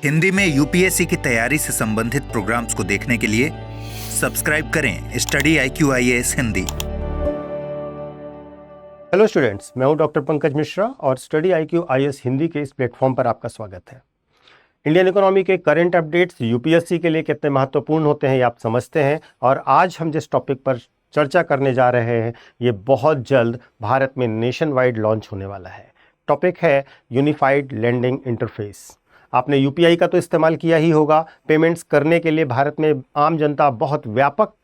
हिंदी में यूपीएससी की तैयारी से संबंधित प्रोग्राम्स को देखने के लिए सब्सक्राइब करें study IQ IAS Hindi. Hello students, मैं हूं डॉक्टर पंकज मिश्रा और स्टडी IQ IAS हिंदी के इस प्लेटफॉर्म पर आपका स्वागत है। इंडियन इकोनॉमी के करंट अपडेट्स यूपीएससी के लिए कितने महत्वपूर्ण होते हैं ये आप समझते हैं, और आज हम जिस टॉपिक पर चर्चा करने जा रहे हैं ये बहुत जल्द भारत में नेशन वाइड लॉन्च होने वाला है। टॉपिक है यूनिफाइड लेंडिंग इंटरफेस। आपने यूपीआई का तो इस्तेमाल किया ही होगा। पेमेंट्स करने के लिए भारत में आम जनता बहुत व्यापक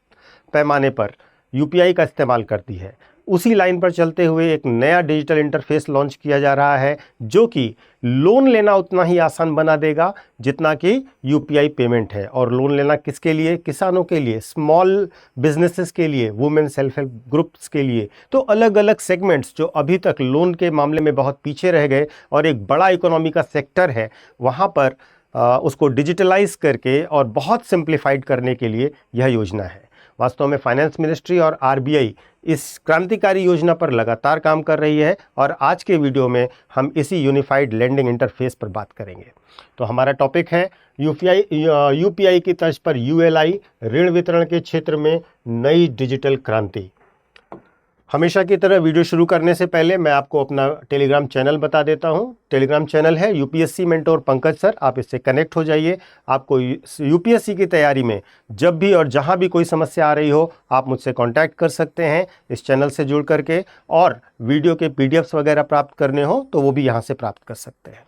पैमाने पर यूपीआई का इस्तेमाल करती है। उसी लाइन पर चलते हुए एक नया डिजिटल इंटरफेस लॉन्च किया जा रहा है जो कि लोन लेना उतना ही आसान बना देगा जितना कि यूपीआई पेमेंट है। और लोन लेना किसके लिए? किसानों के लिए, स्मॉल बिजनेसेस के लिए, वुमेन सेल्फ हेल्प ग्रुप्स के लिए। तो अलग अलग सेगमेंट्स जो अभी तक लोन के मामले में बहुत पीछे रह गए और एक बड़ा इकोनॉमी का सेक्टर है, वहाँ पर उसको डिजिटलाइज करके और बहुत सिंप्लीफाइड करने के लिए यह योजना है। वास्तव में फाइनेंस मिनिस्ट्री और आरबीआई इस क्रांतिकारी योजना पर लगातार काम कर रही है और आज के वीडियो में हम इसी यूनिफाइड लेंडिंग इंटरफेस पर बात करेंगे। तो हमारा टॉपिक है यूपीआई की तर्ज पर यूएलआई, ऋण वितरण के क्षेत्र में नई डिजिटल क्रांति। हमेशा की तरह वीडियो शुरू करने से पहले मैं आपको अपना टेलीग्राम चैनल बता देता हूं। टेलीग्राम चैनल है यूपीएससी मेंटोर पंकज सर। आप इससे कनेक्ट हो जाइए। आपको यूपीएससी की तैयारी में जब भी और जहां भी कोई समस्या आ रही हो आप मुझसे कांटेक्ट कर सकते हैं इस चैनल से जुड़ करके, और वीडियो के पीडीएफ्स वगैरह प्राप्त करने हो तो वो भी यहाँ से प्राप्त कर सकते हैं।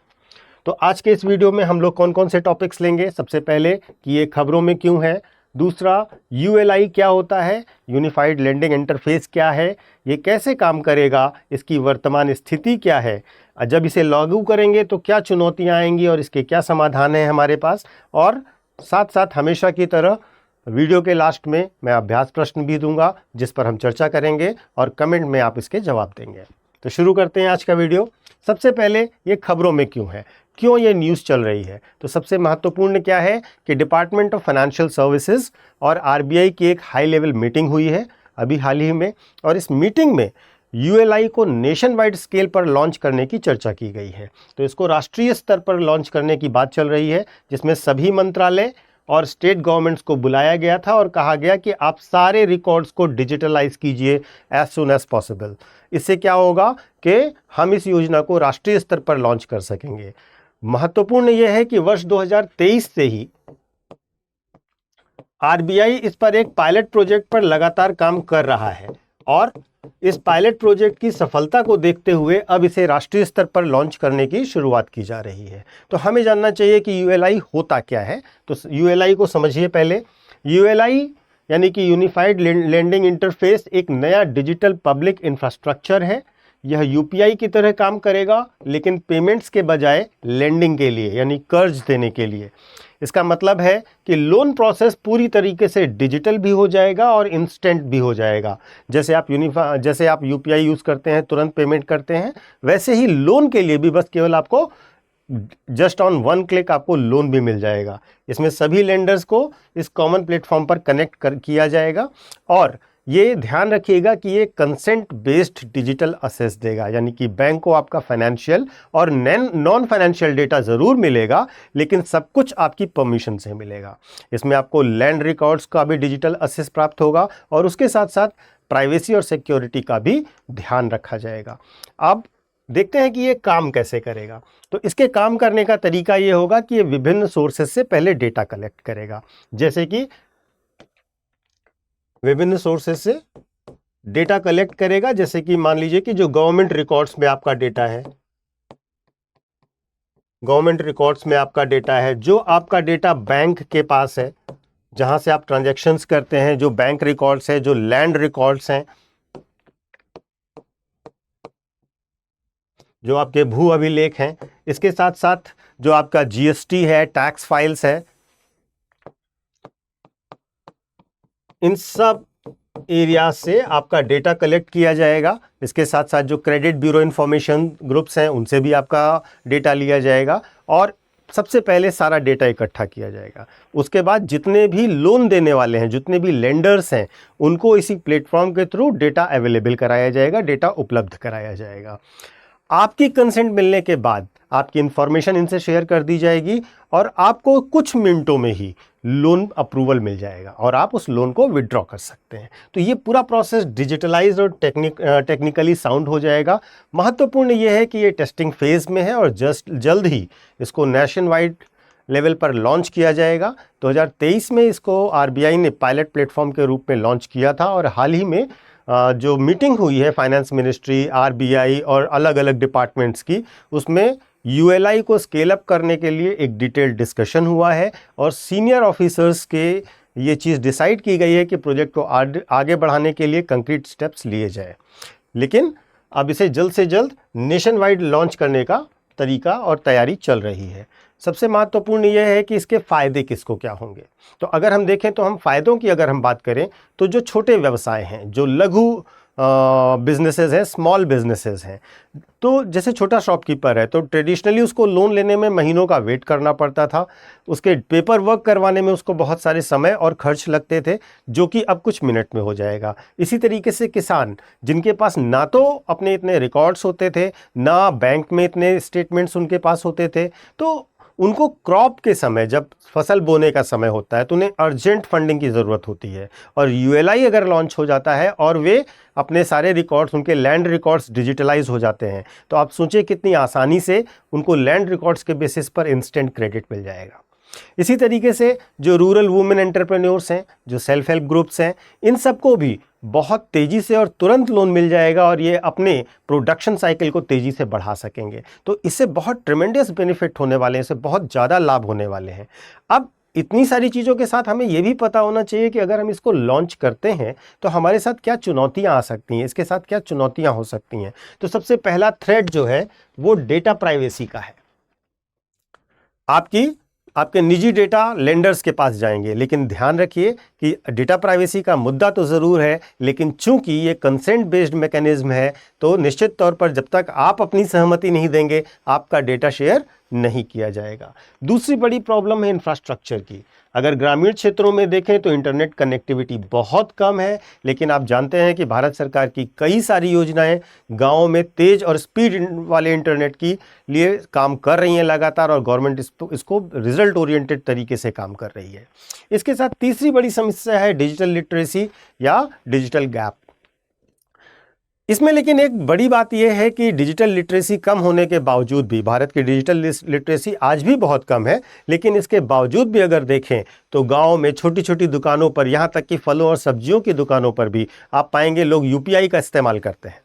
तो आज के इस वीडियो में हम लोग कौन कौन से टॉपिक्स लेंगे? सबसे पहले कि ये खबरों में क्यों है, दूसरा यूएलआई क्या होता है, यूनिफाइड लेंडिंग इंटरफेस क्या है, ये कैसे काम करेगा, इसकी वर्तमान स्थिति क्या है, जब इसे लागू करेंगे तो क्या चुनौतियां आएंगी और इसके क्या समाधान है हमारे पास, और साथ साथ हमेशा की तरह वीडियो के लास्ट में मैं अभ्यास प्रश्न भी दूंगा जिस पर हम चर्चा करेंगे और कमेंट में आप इसके जवाब देंगे। तो शुरू करते हैं आज का वीडियो। सबसे पहले ये खबरों में क्यों है, क्यों ये न्यूज़ चल रही है? तो सबसे महत्वपूर्ण क्या है कि डिपार्टमेंट ऑफ फाइनेंशियल सर्विसेज और आरबीआई की एक हाई लेवल मीटिंग हुई है अभी हाल ही में, और इस मीटिंग में यूएलआई को नेशन वाइड स्केल पर लॉन्च करने की चर्चा की गई है। तो इसको राष्ट्रीय स्तर पर लॉन्च करने की बात चल रही है, जिसमें सभी मंत्रालय और स्टेट गवर्नमेंट्स को बुलाया गया था और कहा गया कि आप सारे रिकॉर्ड्स को डिजिटलाइज कीजिए एज सुन एज पॉसिबल। इससे क्या होगा कि हम इस योजना को राष्ट्रीय स्तर पर लॉन्च कर सकेंगे। महत्वपूर्ण यह है कि वर्ष 2023 से ही आरबीआई इस पर एक पायलट प्रोजेक्ट पर लगातार काम कर रहा है, और इस पायलट प्रोजेक्ट की सफलता को देखते हुए अब इसे राष्ट्रीय स्तर पर लॉन्च करने की शुरुआत की जा रही है। तो हमें जानना चाहिए कि यूएलआई होता क्या है। तो यूएलआई को समझिए पहले। यूएलआई यानी कि यूनिफाइड लेंडिंग इंटरफेस एक नया डिजिटल पब्लिक इंफ्रास्ट्रक्चर है। यह यूपीआई की तरह काम करेगा लेकिन पेमेंट्स के बजाय लेंडिंग के लिए यानी कर्ज देने के लिए। इसका मतलब है कि लोन प्रोसेस पूरी तरीके से डिजिटल भी हो जाएगा और इंस्टेंट भी हो जाएगा। जैसे आप यूपीआई यूज़ करते हैं, तुरंत पेमेंट करते हैं, वैसे ही लोन के लिए भी बस केवल आपको जस्ट ऑन वन क्लिक आपको लोन भी मिल जाएगा। इसमें सभी लेंडर्स को इस कॉमन प्लेटफॉर्म पर कनेक्ट किया जाएगा, और ये ध्यान रखिएगा कि ये कंसेंट बेस्ड डिजिटल असेस देगा, यानी कि बैंक को आपका फाइनेंशियल और नॉन फाइनेंशियल डेटा ज़रूर मिलेगा लेकिन सब कुछ आपकी परमिशन से मिलेगा। इसमें आपको लैंड रिकॉर्ड्स का भी डिजिटल असेस प्राप्त होगा और उसके साथ साथ प्राइवेसी और सिक्योरिटी का भी ध्यान रखा जाएगा। अब देखते हैं कि ये काम कैसे करेगा। तो इसके काम करने का तरीका ये होगा कि ये विभिन्न सोर्सेस से पहले डेटा कलेक्ट करेगा। जैसे कि विभिन्न सोर्सेस से डेटा कलेक्ट करेगा, जैसे कि मान लीजिए कि जो गवर्नमेंट रिकॉर्ड्स में आपका डेटा है, जो आपका डेटा बैंक के पास है, जहां से आप ट्रांजैक्शंस करते हैं, जो बैंक रिकॉर्ड्स है, जो लैंड रिकॉर्ड्स हैं, जो आपके भू अभिलेख हैं, इसके साथ साथ जो आपका जीएसटी है, टैक्स फाइल्स है, इन सब एरिया से आपका डेटा कलेक्ट किया जाएगा। इसके साथ साथ जो क्रेडिट ब्यूरो इंफॉर्मेशन ग्रुप्स हैं उनसे भी आपका डेटा लिया जाएगा और सबसे पहले सारा डेटा इकट्ठा किया जाएगा। उसके बाद जितने भी लोन देने वाले हैं, जितने भी लेंडर्स हैं, उनको इसी प्लेटफॉर्म के थ्रू डेटा अवेलेबल कराया जाएगा, डेटा उपलब्ध कराया जाएगा। आपकी कंसेंट मिलने के बाद आपकी इंफॉर्मेशन इनसे शेयर कर दी जाएगी और आपको कुछ मिनटों में ही लोन अप्रूवल मिल जाएगा और आप उस लोन को विड्रॉ कर सकते हैं। तो ये पूरा प्रोसेस डिजिटलाइज्ड और टेक्निकली साउंड हो जाएगा। महत्वपूर्ण ये है कि ये टेस्टिंग फेज में है और जल्द ही इसको नेशन वाइड लेवल पर लॉन्च किया जाएगा। 2023 में इसको आरबीआई ने पायलट प्लेटफॉर्म के रूप में लॉन्च किया था और हाल ही में जो मीटिंग हुई है फाइनेंस मिनिस्ट्री, आरबीआई और अलग अलग डिपार्टमेंट्स की, उसमें यूएलआई को स्केल अप करने के लिए एक डिटेल्ड डिस्कशन हुआ है और सीनियर ऑफिसर्स के ये चीज़ डिसाइड की गई है कि प्रोजेक्ट को आगे बढ़ाने के लिए कंक्रीट स्टेप्स लिए जाए। लेकिन अब इसे जल्द से जल्द नेशन वाइड लॉन्च करने का तरीका और तैयारी चल रही है। सबसे महत्वपूर्ण यह है कि इसके फ़ायदे किसको क्या होंगे। तो अगर हम देखें तो हम फ़ायदों की अगर हम बात करें तो जो छोटे व्यवसाय हैं, जो लघु बिजनेसेस हैं, स्मॉल बिजनेसेस हैं, तो जैसे छोटा शॉपकीपर है तो ट्रेडिशनली उसको लोन लेने में महीनों का वेट करना पड़ता था, उसके पेपर वर्क करवाने में उसको बहुत सारे समय और खर्च लगते थे, जो कि अब कुछ मिनट में हो जाएगा। इसी तरीके से किसान जिनके पास ना तो अपने इतने रिकॉर्ड्स होते थे, ना बैंक में इतने स्टेटमेंट्स उनके पास होते थे, तो उनको क्रॉप के समय जब फसल बोने का समय होता है तो उन्हें अर्जेंट फंडिंग की ज़रूरत होती है। और यूएलआई अगर लॉन्च हो जाता है और वे अपने सारे रिकॉर्ड्स, उनके लैंड रिकॉर्ड्स डिजिटलाइज हो जाते हैं, तो आप सोचिए कितनी आसानी से उनको लैंड रिकॉर्ड्स के बेसिस पर इंस्टेंट क्रेडिट मिल जाएगा। इसी तरीके से जो रूरल वुमेन एंटरप्रेन्योर्स हैं, जो सेल्फ हेल्प ग्रुप्स हैं, इन सबको भी बहुत तेज़ी से और तुरंत लोन मिल जाएगा और ये अपने प्रोडक्शन साइकिल को तेज़ी से बढ़ा सकेंगे। तो इससे बहुत ट्रेमेंडस बेनिफिट होने वाले हैं, इससे बहुत ज़्यादा लाभ होने वाले हैं। अब इतनी सारी चीज़ों के साथ हमें ये भी पता होना चाहिए कि अगर हम इसको लॉन्च करते हैं तो हमारे साथ क्या चुनौतियां आ सकती हैं, इसके साथ क्या चुनौतियां हो सकती हैं। तो सबसे पहला थ्रेट जो है वो डेटा प्राइवेसी का है। आपके निजी डेटा लेंडर्स के पास जाएंगे, लेकिन ध्यान रखिए कि डेटा प्राइवेसी का मुद्दा तो ज़रूर है, लेकिन चूंकि ये कंसेंट बेस्ड मैकेनिज्म है तो निश्चित तौर पर जब तक आप अपनी सहमति नहीं देंगे आपका डेटा शेयर नहीं किया जाएगा। दूसरी बड़ी प्रॉब्लम है इंफ्रास्ट्रक्चर की। अगर ग्रामीण क्षेत्रों में देखें तो इंटरनेट कनेक्टिविटी बहुत कम है, लेकिन आप जानते हैं कि भारत सरकार की कई सारी योजनाएं गांवों में तेज और स्पीड वाले इंटरनेट की लिए काम कर रही हैं लगातार, और गवर्नमेंट इसको रिजल्ट ओरिएंटेड तरीके से काम कर रही है। इसके साथ तीसरी बड़ी समस्या है डिजिटल लिटरेसी या डिजिटल गैप। इसमें लेकिन एक बड़ी बात यह है कि डिजिटल लिटरेसी कम होने के बावजूद भी, भारत की डिजिटल लिटरेसी आज भी बहुत कम है, लेकिन इसके बावजूद भी अगर देखें तो गांव में छोटी छोटी दुकानों पर, यहाँ तक कि फलों और सब्जियों की दुकानों पर भी आप पाएंगे लोग यूपीआई का इस्तेमाल करते हैं।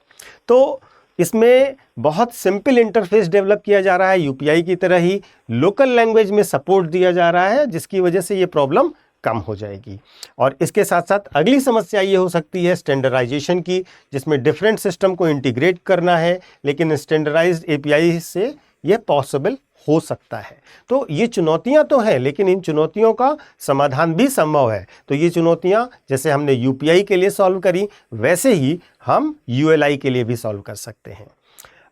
तो इसमें बहुत सिंपल इंटरफेस डेवलप किया जा रहा है, यूपीआई की तरह ही लोकल लैंग्वेज में सपोर्ट दिया जा रहा है, जिसकी वजह से ये प्रॉब्लम कम हो जाएगी। और इसके साथ साथ अगली समस्या ये हो सकती है स्टैंडर्डाइजेशन की, जिसमें डिफरेंट सिस्टम को इंटीग्रेट करना है, लेकिन स्टैंडर्डाइज्ड एपीआई से ये पॉसिबल हो सकता है। तो ये चुनौतियां तो हैं, लेकिन इन चुनौतियों का समाधान भी संभव है। तो ये चुनौतियां जैसे हमने यूपीआई के लिए सॉल्व करी, वैसे ही हम यूएलआई के लिए भी सॉल्व कर सकते हैं।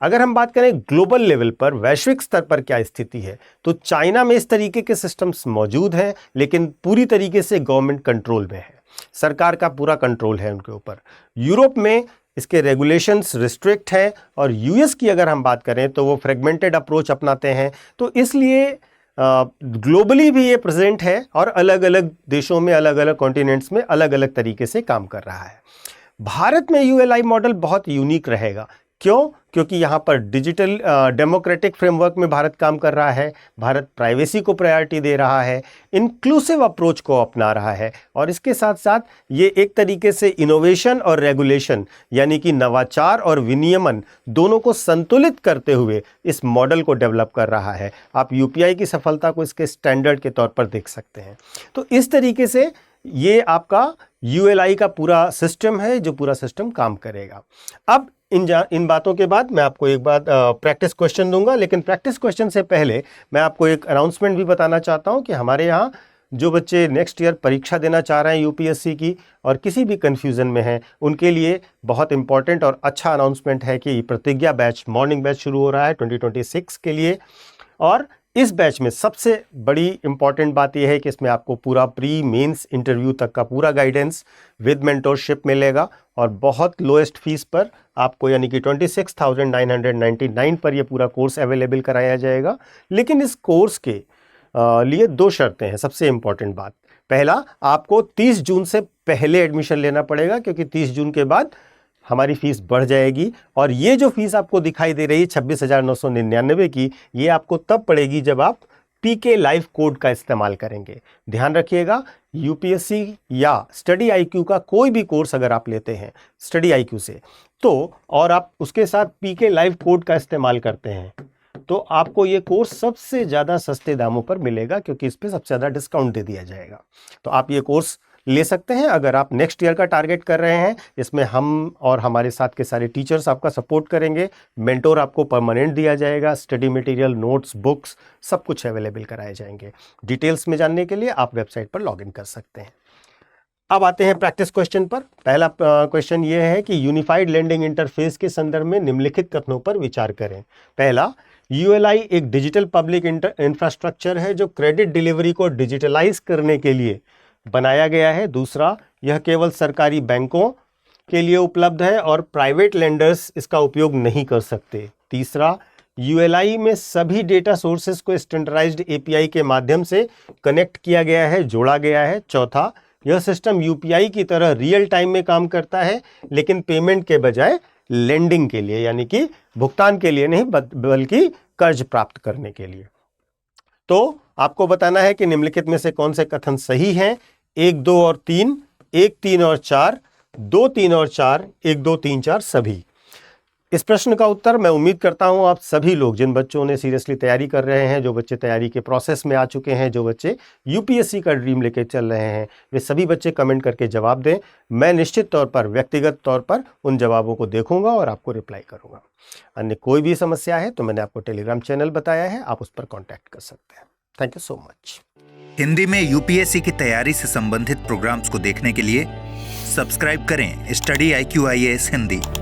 अगर हम बात करें ग्लोबल लेवल पर, वैश्विक स्तर पर क्या स्थिति है, तो चाइना में इस तरीके के सिस्टम्स मौजूद हैं, लेकिन पूरी तरीके से गवर्नमेंट कंट्रोल में है, सरकार का पूरा कंट्रोल है उनके ऊपर। यूरोप में इसके रेगुलेशंस रिस्ट्रिक्ट हैं, और यूएस की अगर हम बात करें तो वो फ्रेगमेंटेड अप्रोच अपनाते हैं। तो इसलिए ग्लोबली भी ये प्रेजेंट है और अलग अलग देशों में, अलग अलग कॉन्टिनेंट्स में अलग अलग तरीके से काम कर रहा है। भारत में यूएलआई मॉडल बहुत यूनिक रहेगा। क्यों? क्योंकि यहाँ पर डिजिटल डेमोक्रेटिक फ्रेमवर्क में भारत काम कर रहा है, भारत प्राइवेसी को प्रायोरिटी दे रहा है, इंक्लूसिव अप्रोच को अपना रहा है, और इसके साथ साथ ये एक तरीके से इनोवेशन और रेगुलेशन यानी कि नवाचार और विनियमन दोनों को संतुलित करते हुए इस मॉडल को डेवलप कर रहा है। आप यूपीआई की सफलता को इसके स्टैंडर्ड के तौर पर देख सकते हैं। तो इस तरीके से ये आपका यूएलआई का पूरा सिस्टम है, जो पूरा सिस्टम काम करेगा। अब इन बातों के बाद मैं आपको एक बात प्रैक्टिस क्वेश्चन दूंगा, लेकिन प्रैक्टिस क्वेश्चन से पहले मैं आपको एक अनाउंसमेंट भी बताना चाहता हूं कि हमारे यहाँ जो बच्चे नेक्स्ट ईयर परीक्षा देना चाह रहे हैं यूपीएससी की और किसी भी कन्फ्यूज़न में हैं, उनके लिए बहुत इंपॉर्टेंट और अच्छा अनाउंसमेंट है कि प्रतिज्ञा बैच, मॉर्निंग बैच शुरू हो रहा है 2026 के लिए। और इस बैच में सबसे बड़ी इंपॉर्टेंट बात यह है कि इसमें आपको पूरा प्री मेंस इंटरव्यू तक का पूरा गाइडेंस विद मेंटोरशिप मिलेगा, और बहुत लोएस्ट फीस पर आपको यानी कि 26,999 पर ये पूरा कोर्स अवेलेबल कराया जाएगा। लेकिन इस कोर्स के लिए 2 शर्तें हैं। सबसे इम्पॉर्टेंट बात, पहला, आपको 30 जून से पहले एडमिशन लेना पड़ेगा, क्योंकि 30 जून के बाद हमारी फीस बढ़ जाएगी। और ये जो फीस आपको दिखाई दे रही है 26,999 की, ये आपको तब पड़ेगी जब आप पीके लाइव कोड का इस्तेमाल करेंगे। ध्यान रखिएगा, यूपीएससी या स्टडी आईक्यू का कोई भी कोर्स अगर आप लेते हैं स्टडी आईक्यू से, तो और आप उसके साथ पीके लाइव कोड का इस्तेमाल करते हैं, तो आपको ये कोर्स सबसे ज़्यादा सस्ते दामों पर मिलेगा, क्योंकि इस पर सबसे ज़्यादा डिस्काउंट दे दिया जाएगा। तो आप ये कोर्स ले सकते हैं अगर आप नेक्स्ट ईयर का टारगेट कर रहे हैं। इसमें हम और हमारे साथ के सारे टीचर्स आपका सपोर्ट करेंगे, मेंटोर आपको परमानेंट दिया जाएगा, स्टडी मटेरियल, नोट्स, बुक्स सब कुछ अवेलेबल कराए जाएंगे। डिटेल्स में जानने के लिए आप वेबसाइट पर लॉग इन कर सकते हैं। अब आते हैं प्रैक्टिस क्वेश्चन पर। पहला क्वेश्चन ये है कि यूनिफाइड लेंडिंग इंटरफेस के संदर्भ में निम्नलिखित कथनों पर विचार करें। पहला, यूएलआई एक डिजिटल पब्लिक इंफ्रास्ट्रक्चर है जो क्रेडिट डिलीवरी को डिजिटलाइज करने के लिए बनाया गया है। दूसरा, यह केवल सरकारी बैंकों के लिए उपलब्ध है और प्राइवेट लेंडर्स इसका उपयोग नहीं कर सकते। तीसरा, यूएलआई में सभी डेटा सोर्सेस को स्टैंडर्डाइज्ड एपीआई के माध्यम से कनेक्ट किया गया है, जोड़ा गया है। चौथा, यह सिस्टम यूपीआई की तरह रियल टाइम में काम करता है, लेकिन पेमेंट के बजाय लेंडिंग के लिए, यानी कि भुगतान के लिए नहीं बल्कि कर्ज प्राप्त करने के लिए। तो आपको बताना है कि निम्नलिखित में से कौन से कथन सही हैं। 1, 2 और 3, 1, 3 और 4, 2, 3 और 4, 1, 2, 3, 4 सभी। इस प्रश्न का उत्तर मैं उम्मीद करता हूं आप सभी लोग, जिन बच्चों ने सीरियसली तैयारी कर रहे हैं, जो बच्चे तैयारी के प्रोसेस में आ चुके हैं, जो बच्चे यूपीएससी का ड्रीम लेके चल रहे हैं, वे सभी बच्चे कमेंट करके जवाब दें। मैं निश्चित तौर पर, व्यक्तिगत तौर पर उन जवाबों को देखूंगा और आपको रिप्लाई करूंगा। अन्य कोई भी समस्या है तो मैंने आपको टेलीग्राम चैनल बताया है, आप उस पर कॉन्टैक्ट कर सकते हैं। Thank you so much. Hindi में यूपीएससी की तैयारी से संबंधित प्रोग्राम्स को देखने के लिए सब्सक्राइब करें स्टडी IQ IAS हिंदी।